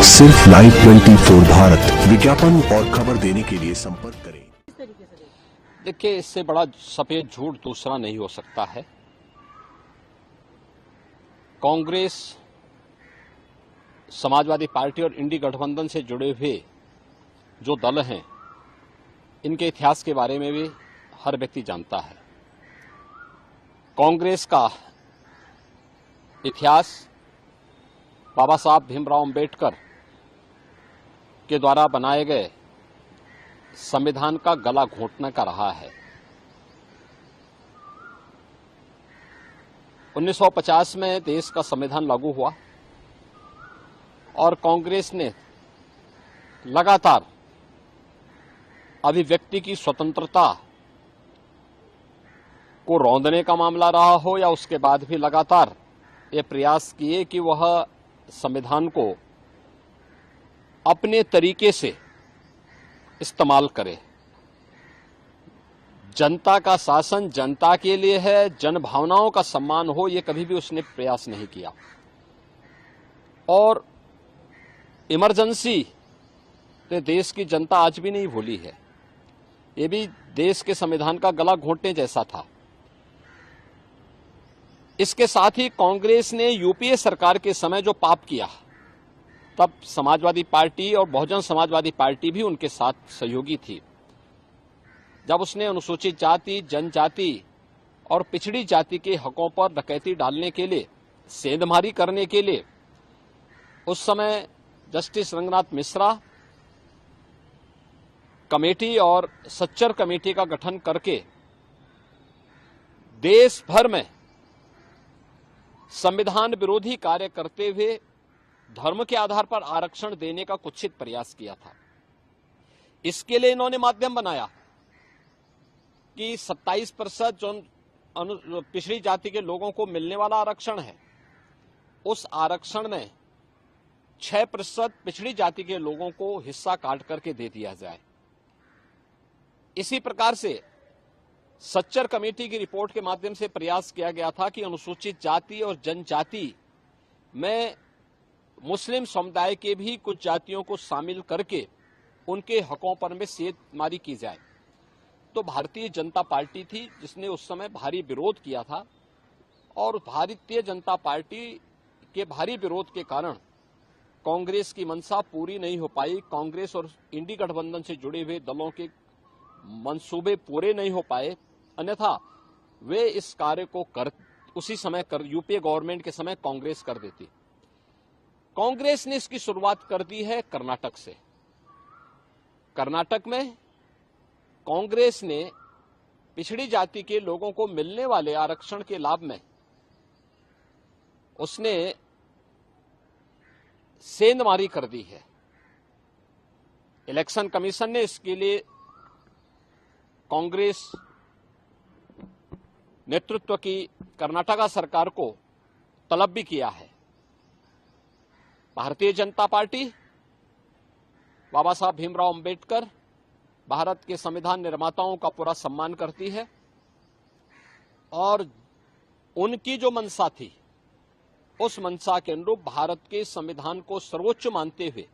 सिर्फ लाइव 24 भारत विज्ञापन और खबर देने के लिए संपर्क करें। देखिए, इससे बड़ा सफेद झूठ दूसरा नहीं हो सकता है। कांग्रेस, समाजवादी पार्टी और इंडी गठबंधन से जुड़े हुए जो दल हैं, इनके इतिहास के बारे में भी हर व्यक्ति जानता है। कांग्रेस का इतिहास बाबा साहब भीमराव अंबेडकर के द्वारा बनाए गए संविधान का गला घोंटने का रहा है। 1950 में देश का संविधान लागू हुआ और कांग्रेस ने लगातार अभिव्यक्ति की स्वतंत्रता को रौंदने का मामला रहा हो या उसके बाद भी लगातार ये प्रयास किए कि वह संविधान को अपने तरीके से इस्तेमाल करे। जनता का शासन जनता के लिए है, जन भावनाओं का सम्मान हो, ये कभी भी उसने प्रयास नहीं किया। और इमरजेंसी तो देश की जनता आज भी नहीं भूली है। ये भी देश के संविधान का गला घोंटने जैसा था। इसके साथ ही कांग्रेस ने यूपीए सरकार के समय जो पाप किया, तब समाजवादी पार्टी और बहुजन समाजवादी पार्टी भी उनके साथ सहयोगी थी। जब उसने अनुसूचित जाति, जनजाति और पिछड़ी जाति के हकों पर डकैती डालने के लिए, सेंधमारी करने के लिए उस समय जस्टिस रंगनाथ मिश्रा कमेटी और सच्चर कमेटी का गठन करके देश भर में संविधान विरोधी कार्य करते हुए धर्म के आधार पर आरक्षण देने का कुत्सित प्रयास किया था। इसके लिए इन्होंने माध्यम बनाया कि 27% जो पिछड़ी जाति के लोगों को मिलने वाला आरक्षण है, उस आरक्षण में 6% पिछड़ी जाति के लोगों को हिस्सा काट करके दे दिया जाए। इसी प्रकार से सच्चर कमेटी की रिपोर्ट के माध्यम से प्रयास किया गया था कि अनुसूचित जाति और जनजाति में मुस्लिम समुदाय के भी कुछ जातियों को शामिल करके उनके हकों पर में सेंधमारी की जाए। तो भारतीय जनता पार्टी थी जिसने उस समय भारी विरोध किया था और भारतीय जनता पार्टी के भारी विरोध के कारण कांग्रेस की मंशा पूरी नहीं हो पाई। कांग्रेस और इंडी गठबंधन से जुड़े हुए दलों के मंसूबे पूरे नहीं हो पाए, अन्यथा वे इस कार्य को उसी समय यूपीए गवर्नमेंट के समय कांग्रेस कर देती। कांग्रेस ने इसकी शुरुआत कर दी है कर्नाटक से। कर्नाटक में कांग्रेस ने पिछड़ी जाति के लोगों को मिलने वाले आरक्षण के लाभ में उसने सेंधमारी कर दी है। इलेक्शन कमीशन ने इसके लिए कांग्रेस नेतृत्व की कर्नाटका सरकार को तलब भी किया है। भारतीय जनता पार्टी बाबा साहब भीमराव अंबेडकर, भारत के संविधान निर्माताओं का पूरा सम्मान करती है और उनकी जो मंशा थी, उस मंशा के अनुरूप भारत के संविधान को सर्वोच्च मानते हुए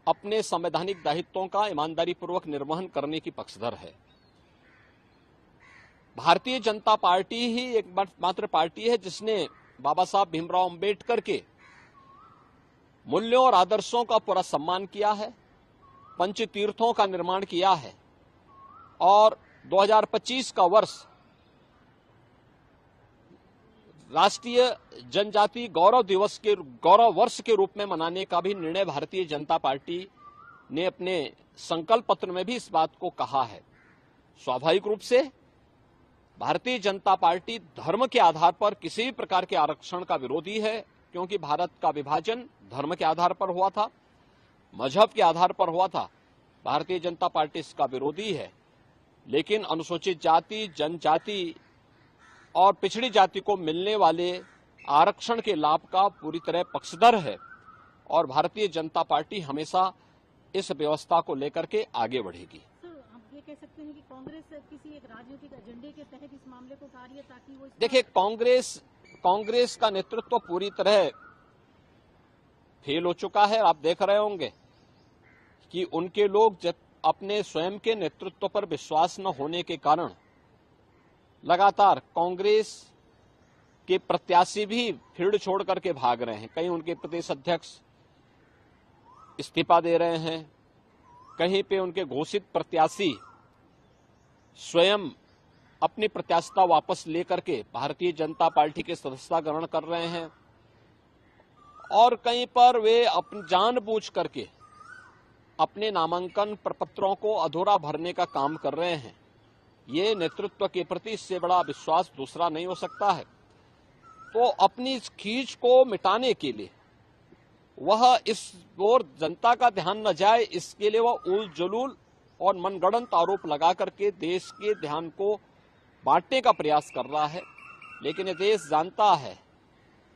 अपने संवैधानिक दायित्वों का ईमानदारी पूर्वक निर्वहन करने की पक्षधर है। भारतीय जनता पार्टी ही एकमात्र पार्टी है जिसने बाबा साहब भीमराव अंबेडकर के मूल्यों और आदर्शों का पूरा सम्मान किया है, पंच तीर्थों का निर्माण किया है और 2025 का वर्ष राष्ट्रीय जनजाति गौरव वर्ष के रूप में मनाने का भी निर्णय भारतीय जनता पार्टी ने अपने संकल्प पत्र में भी इस बात को कहा है। स्वाभाविक रूप से भारतीय जनता पार्टी धर्म के आधार पर किसी भी प्रकार के आरक्षण का विरोधी है, क्योंकि भारत का विभाजन धर्म के आधार पर हुआ था, मजहब के आधार पर हुआ था। भारतीय जनता पार्टी इसका विरोधी है, लेकिन अनुसूचित जाति, जनजाति और पिछड़ी जाति को मिलने वाले आरक्षण के लाभ का पूरी तरह पक्षधर है और भारतीय जनता पार्टी हमेशा इस व्यवस्था को लेकर के आगे बढ़ेगी। आप ये कह सकते हैं कि कांग्रेस किसी एक राजनीतिक एजेंडे के तहत इस मामले को उठा रही है ताकि वो देखिए, कांग्रेस का नेतृत्व पूरी तरह फेल हो चुका है। आप देख रहे होंगे कि उनके लोग जब अपने स्वयं के नेतृत्व पर विश्वास न होने के कारण लगातार कांग्रेस के प्रत्याशी भी फील्ड छोड़ करके भाग रहे हैं। कहीं उनके प्रदेश अध्यक्ष इस्तीफा दे रहे हैं, कहीं पे उनके घोषित प्रत्याशी स्वयं अपनी प्रत्याशिता वापस लेकर के भारतीय जनता पार्टी के सदस्यता ग्रहण कर रहे हैं, और कहीं पर वे अपनी जानबूझ करके अपने नामांकन प्रपत्रों को अधूरा भरने का काम कर रहे हैं। ये नेतृत्व के प्रति इससे बड़ा विश्वास दूसरा नहीं हो सकता है। तो अपनी इस खींच को मिटाने के लिए वह इस ओर जनता का ध्यान न जाए, इसके लिए वह उल जलूल और मनगढ़ंत आरोप लगा करके देश के ध्यान को बांटने का प्रयास कर रहा है। लेकिन ये देश जानता है,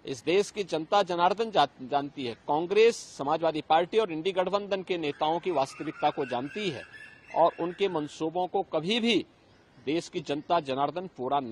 इस देश की जनता जनार्दन जानती है, कांग्रेस, समाजवादी पार्टी और इंडी गठबंधन के नेताओं की वास्तविकता को जानती है, और उनके मंसूबों को कभी भी देश की जनता जनार्दन पूरा नहीं